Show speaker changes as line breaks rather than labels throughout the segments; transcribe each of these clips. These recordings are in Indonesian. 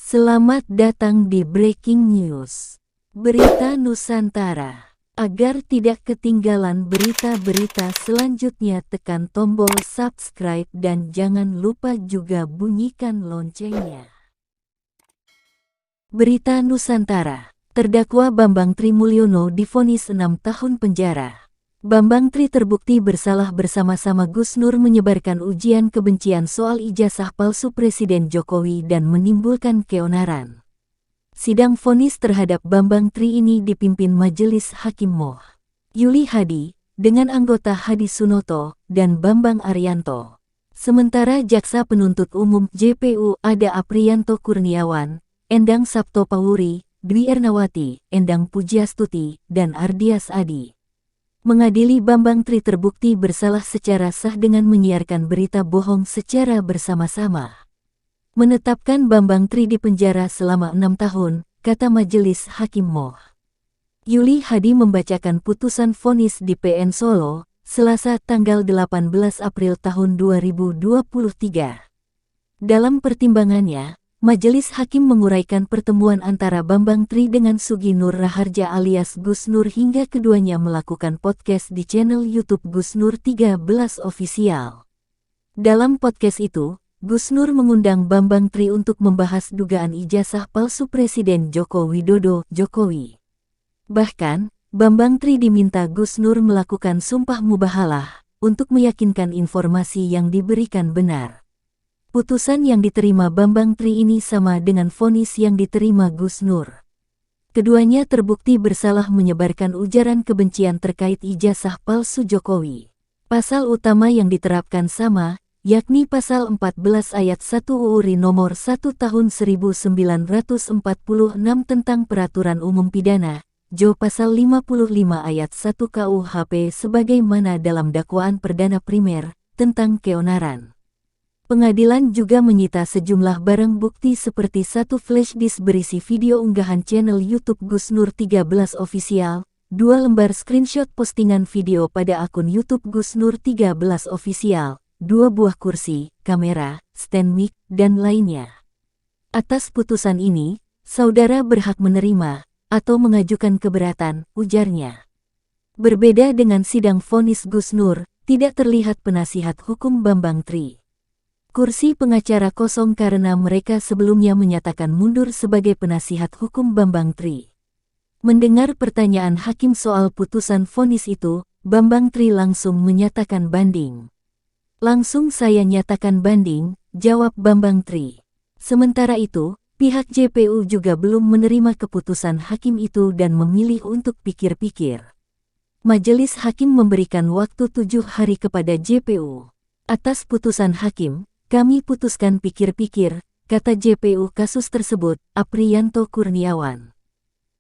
Selamat datang di Breaking News, Berita Nusantara. Agar tidak ketinggalan berita-berita selanjutnya, tekan tombol subscribe dan jangan lupa juga bunyikan loncengnya. Berita Nusantara. Terdakwa Bambang Trimulyono divonis 6 tahun penjara. Bambang Tri terbukti bersalah bersama-sama Gus Nur menyebarkan ujian kebencian soal ijazah palsu Presiden Jokowi dan menimbulkan keonaran. Sidang vonis terhadap Bambang Tri ini dipimpin Majelis Hakim Moh Yuli Hadi, dengan anggota Hadi Sunoto dan Bambang Arianto. Sementara Jaksa Penuntut Umum JPU ada Apriyanto Kurniawan, Endang Sapto Pawuri, Dwi Ernawati, Endang Pujiastuti, dan Ardias Adi. Mengadili Bambang Tri terbukti bersalah secara sah dengan menyiarkan berita bohong secara bersama-sama. Menetapkan Bambang Tri di penjara selama 6 tahun, kata Majelis Hakim Moh Yuli Hadi membacakan putusan vonis di PN Solo, Selasa tanggal 18 April tahun 2023. Dalam pertimbangannya, Majelis Hakim menguraikan pertemuan antara Bambang Tri dengan Sugi Nur Raharja alias Gus Nur hingga keduanya melakukan podcast di channel YouTube Gus Nur 13 Official. Dalam podcast itu, Gus Nur mengundang Bambang Tri untuk membahas dugaan ijazah palsu Presiden Joko Widodo (Jokowi). Bahkan, Bambang Tri diminta Gus Nur melakukan sumpah mubahalah untuk meyakinkan informasi yang diberikan benar. Putusan yang diterima Bambang Tri ini sama dengan vonis yang diterima Gus Nur. Keduanya terbukti bersalah menyebarkan ujaran kebencian terkait ijazah palsu Jokowi. Pasal utama yang diterapkan sama, yakni Pasal 14 Ayat 1 UU Nomor 1 Tahun 1946 tentang Peraturan Umum Pidana, Jo Pasal 55 Ayat 1 KUHP sebagaimana dalam dakwaan perdana primer, tentang keonaran. Pengadilan juga menyita sejumlah barang bukti seperti satu flash disk berisi video unggahan channel YouTube Gus Nur 13 Official, 2 lembar screenshot postingan video pada akun YouTube Gus Nur 13 Official, 2 buah kursi, kamera, stand mic, dan lainnya. Atas putusan ini, saudara berhak menerima atau mengajukan keberatan, ujarnya. Berbeda dengan sidang vonis Gus Nur, tidak terlihat penasihat hukum Bambang Tri. Kursi pengacara kosong karena mereka sebelumnya menyatakan mundur sebagai penasihat hukum Bambang Tri. Mendengar pertanyaan hakim soal putusan vonis itu, Bambang Tri langsung menyatakan banding. "Langsung saya nyatakan banding," jawab Bambang Tri. Sementara itu, pihak JPU juga belum menerima keputusan hakim itu dan memilih untuk pikir-pikir. Majelis Hakim memberikan waktu 7 hari kepada JPU. Atas putusan hakim, "Kami putuskan pikir-pikir," kata JPU kasus tersebut, Apriyanto Kurniawan.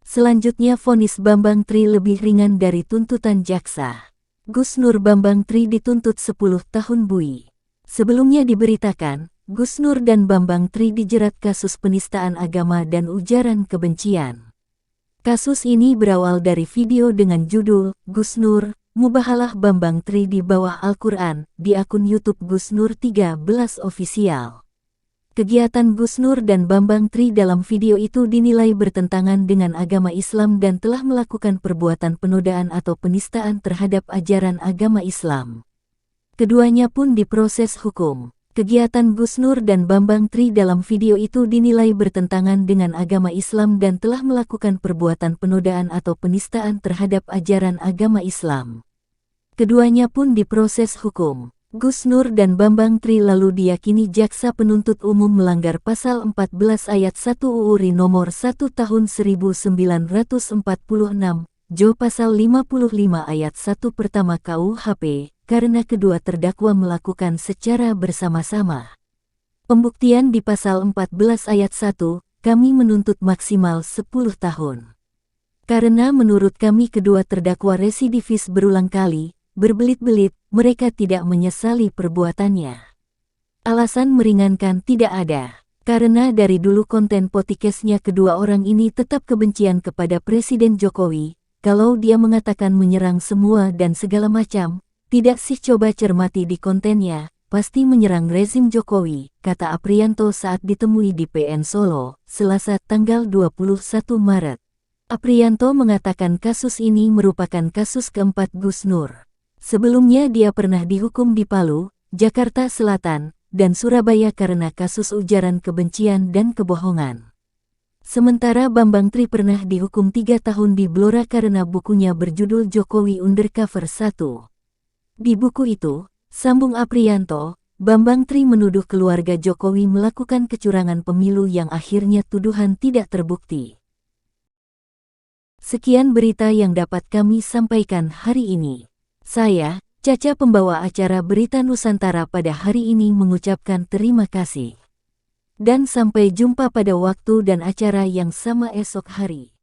Selanjutnya vonis Bambang Tri lebih ringan dari tuntutan jaksa. Gus Nur Bambang Tri dituntut 10 tahun bui. Sebelumnya diberitakan, Gus Nur dan Bambang Tri dijerat kasus penistaan agama dan ujaran kebencian. Kasus ini berawal dari video dengan judul, Gus Nur, Mubahalah Bambang Tri di bawah Al-Quran, di akun YouTube Gus Nur 13 Official. Kegiatan Gus Nur dan Bambang Tri dalam video itu dinilai bertentangan dengan agama Islam dan telah melakukan perbuatan penodaan atau penistaan terhadap ajaran agama Islam. Keduanya pun diproses hukum. Kegiatan Gus Nur dan Bambang Tri dalam video itu dinilai bertentangan dengan agama Islam dan telah melakukan perbuatan penodaan atau penistaan terhadap ajaran agama Islam. Keduanya pun diproses hukum. Gus Nur dan Bambang Tri lalu diyakini Jaksa Penuntut Umum melanggar Pasal 14 Ayat 1 UU Nomor 1 Tahun 1946, Jo Pasal 55 Ayat 1 Pertama KUHP, karena kedua terdakwa melakukan secara bersama-sama. Pembuktian di Pasal 14 Ayat 1, kami menuntut maksimal 10 tahun. Karena menurut kami kedua terdakwa residivis berulang kali, berbelit-belit, mereka tidak menyesali perbuatannya. Alasan meringankan tidak ada, karena dari dulu konten podcastnya kedua orang ini tetap kebencian kepada Presiden Jokowi. Kalau dia mengatakan menyerang semua dan segala macam, tidak sih coba cermati di kontennya, pasti menyerang rezim Jokowi, kata Aprianto saat ditemui di PN Solo, Selasa tanggal 21 Maret. Aprianto mengatakan kasus ini merupakan kasus keempat Gus Nur. Sebelumnya dia pernah dihukum di Palu, Jakarta Selatan, dan Surabaya karena kasus ujaran kebencian dan kebohongan. Sementara Bambang Tri pernah dihukum 3 tahun di Blora karena bukunya berjudul Jokowi Undercover 1. Di buku itu, sambung Aprianto, Bambang Tri menuduh keluarga Jokowi melakukan kecurangan pemilu yang akhirnya tuduhan tidak terbukti. Sekian berita yang dapat kami sampaikan hari ini. Saya, Caca pembawa acara Berita Nusantara pada hari ini mengucapkan terima kasih. Dan sampai jumpa pada waktu dan acara yang sama esok hari.